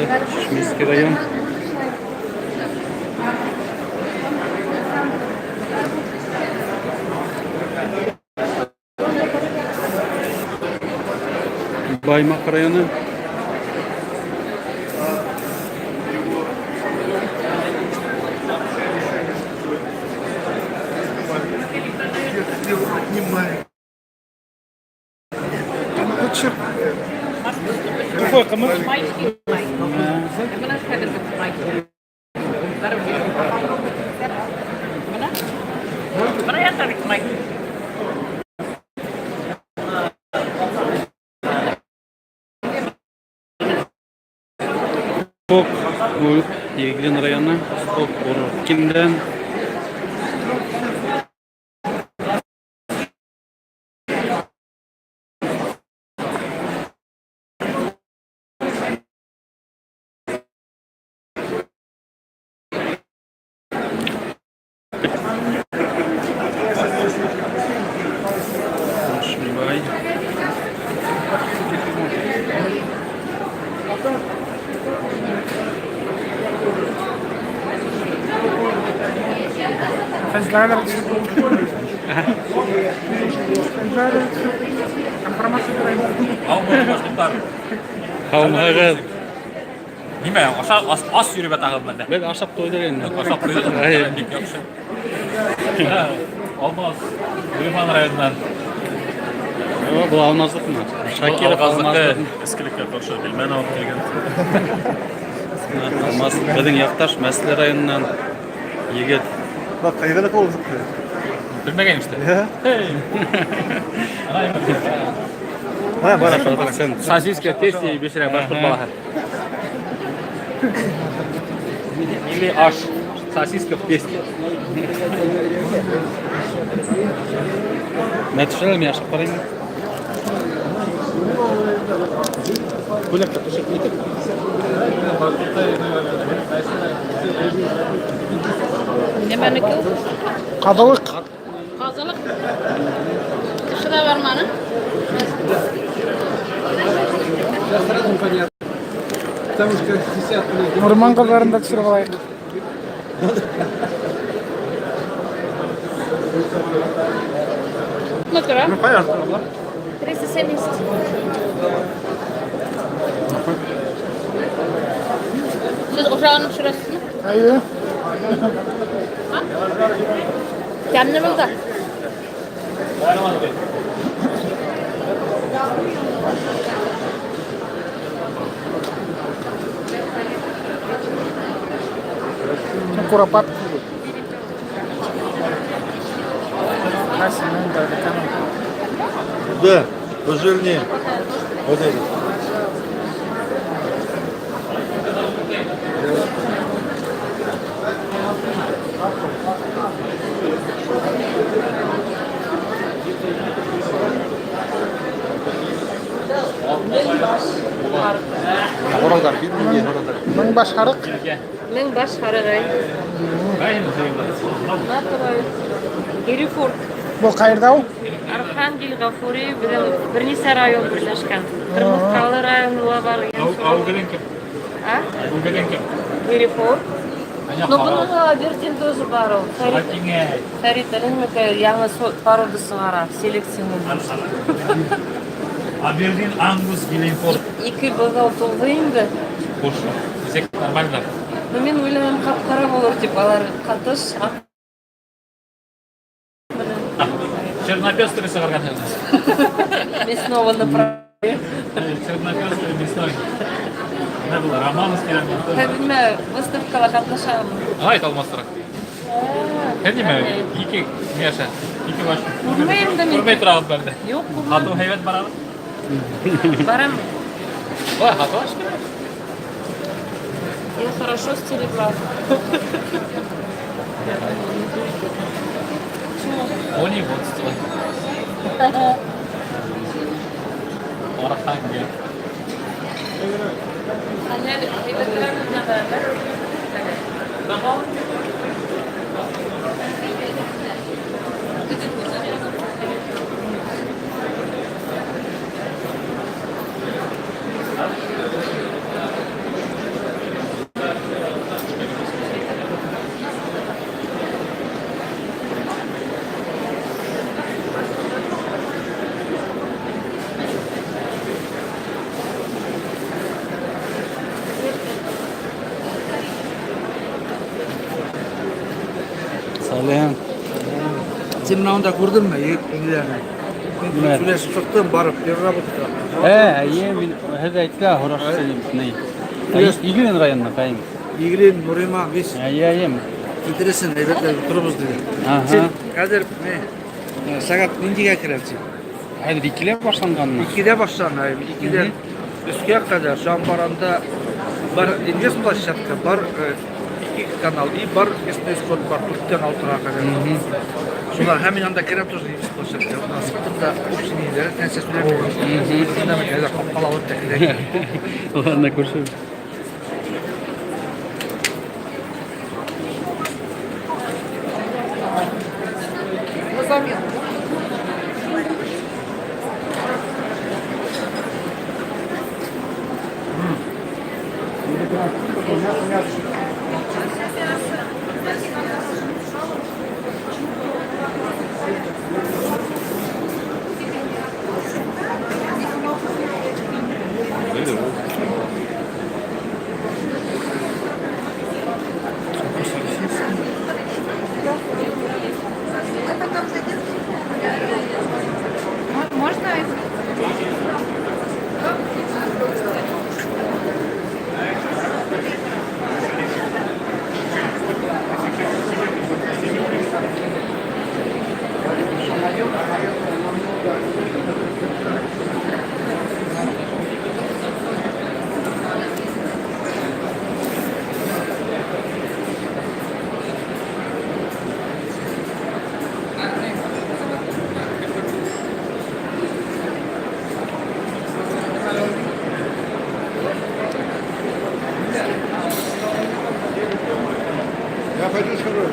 Шишминский район. Баймак районы. Какой камыш? Сток, Еглин районы. Сток, Кинден. Шмибай. Қауымға Неме, ас жүріп атағым бәлді. Бәл ашап тойдыр енді. Ашап қойды. Бек яқшы. Алмаз, Үліман районынан. Бұл Алмаздық мына. Шакиров Алмаздық. Ескілікке қоршы білмен алып келген. Алмаз біздің яқташ Мәсілі районынан егет. Bak kayıda da olduk. Білмеген işte. Ha bana Sen Сосиска, тесте и бешірі башқұрт балаға. Или аш. Сосиска в тесте. Мәтішілі ме ашып барайын? Bırak da teşekkür ederim. Неменікі? Kadılık. Қазылық. Кіші да бар маны? Orman kazarında kısırı kolayık. Ne kadar? Ne kadar abla? 370. Siz uşağın şurasını? Hayır. Kendini bul da. Kurapat. Да, пожирнее. Вот это. Oralar bilmiyorum oralar. Ben başarık. Мен баш қарағай. Герефорд. Bu kayırda o. Архангель, Гафури бірнеше район бірлескен. Кырмыскалы районына барған. Аугеленке. А? Аугеленке. Герефорд. Но бұның верден өзі бар ол. Фәриттердің яңы пародысы бар, селекцияның. Абердин, Ангус, Геленфорд. Екі бұлғау толды енді. Қош. Бізек нормально. Но мен ойланам қап-қара болыр деп, алар қатыш. Чернопестрый сығарған едіңіз. Мясного направления. Чернопестрый мясной. Не было, Романовский рамен. Білмә, выставкаға қатнашамын. Айт алмастырақ. Кәдеме, екі меша, екі баш. Көрмеймін де мен. Көрмей тұрағыз бәрді. Жоқ, Хату хейвет барады. барам. Ой, хату ашты. Я хорошо стерегла. Они вот стой. Архангел. Сәлем. Сен мынауында көрдің бе? Нелерді? Нет. Мен сөйлесіп шықтым, барып, переработка. Мен һеҙ әйтә һорашсың. Игелен районына кайым. Игілен, Нұрима, біз интересен, әйбетлер тұрыбыз деді. Сен қазір сағат нендеге кірәсің? Хәзер 2-лә башланганмы? 2-де башлан, 2-ден үске қадar Жамбаранда бар инвест площадка, бар 2 канал и бар местный исход бар, Түрктен алтыға қадar. Шулар həmin anda керем тоже инвест площадка. У нас да общинелері тәнсесулер болады. Бұнда мен қазір қапқалауыт тәкілер. Ладно, көрші. Можно? Я пойду скажу.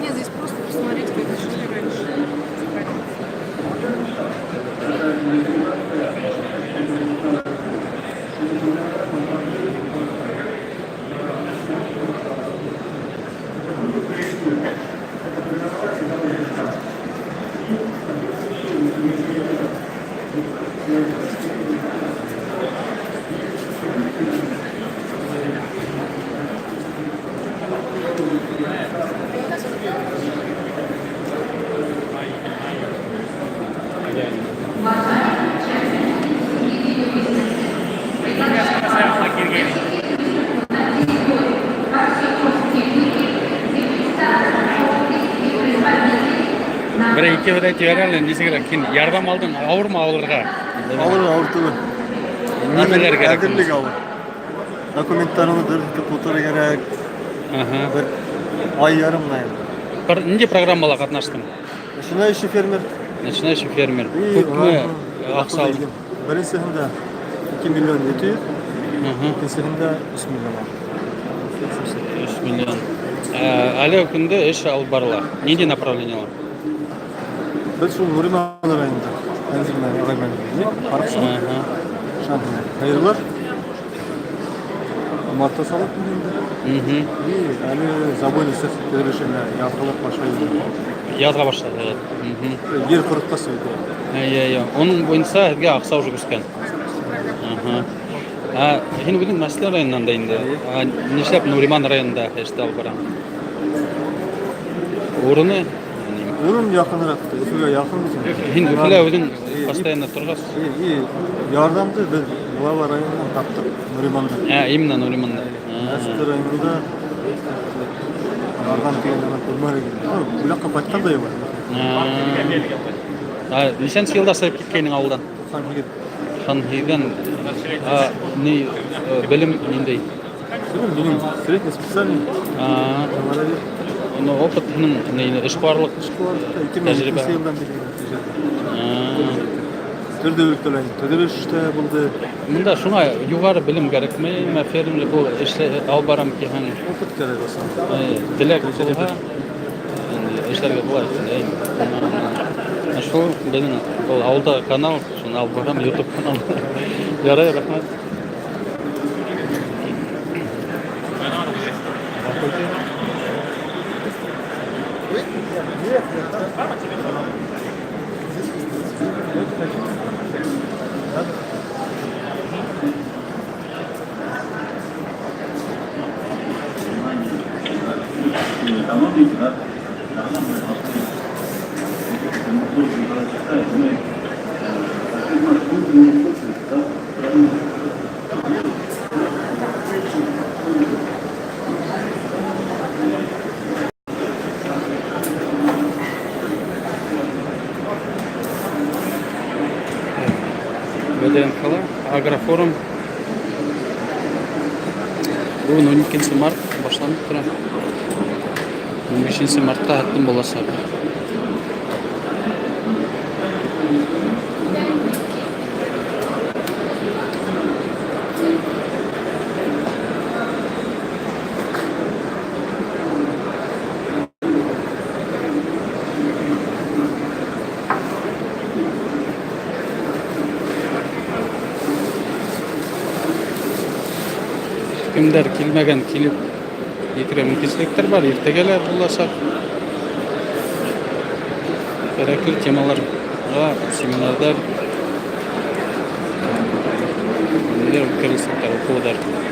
Нет, здесь просто посмотрите, как это жили раньше. Бір екі бірәйті өрәлі несігірі кен ярдам алдың ауыр ма ауылырға? Ауыр түгіл. Немелер керек? Әдірлік ауыр. Документтарымы дұрыс толтыру керек. Бір ай ярым найын. Ненде программала қатнаштың? Начинающий фермер. Начинающий фермер. Көпме ақса алдың? Біріншісінде 2 миллион 700, екіншісінде 3 миллион алды. 3 миллион. Әлі күнді іш алып барыла. Неде направлениялар? Біз сол Нұрима районында. Әнзірмен ағаймен қарапсың. Шантын қайырлар. Марта салып енді. И әлі забойный сертификат решение язғылық башлайды. Язға башлады. Ер құрыққа сөйді. Оның бойынша әзге ақса уже көскен. Сен бүгін Мәселе районынан да енді. Нешлеп Нуриман районында әшті алып барам? Орыны? Орын жақынырақ, Үфіге жақын. Сен Үфілі өзің постоянно тұрғас? Ярдамды біз Лава районынан таптық Нуриманда. Именно Нуриманда. Мәселе районында Арған тегенде көрмәрі келді. Бұлаққа қайтқандай бар. Нешен жылда сырып кеткенің ауылдан? Ханхиден білім нендей? Білім, средний специальный. Onu opытның нейне эшкуарлык Тәҗрибә. 2002 елдан бeri төрдө өлкөлөр. Төрдө эштә булды. Мында шуңа югары белем кирәкме? Мен фермер бу эшле алып барам ки һәм Опыт керек асан. теләк булса инде эшләргә була. Шул безнең ул авылда канал, шуны алып барам YouTube канал. Ярый, рәхмәт. ВДНХ Агрофорум бүгін 12 март башланып тұра. 15 мартта аттым боласа. Kimler kilmegen kilip yetire mümkünlükler var. Ertegeler bulursak gerekli temalar var, seminarlar neler kırılsınlar, okular.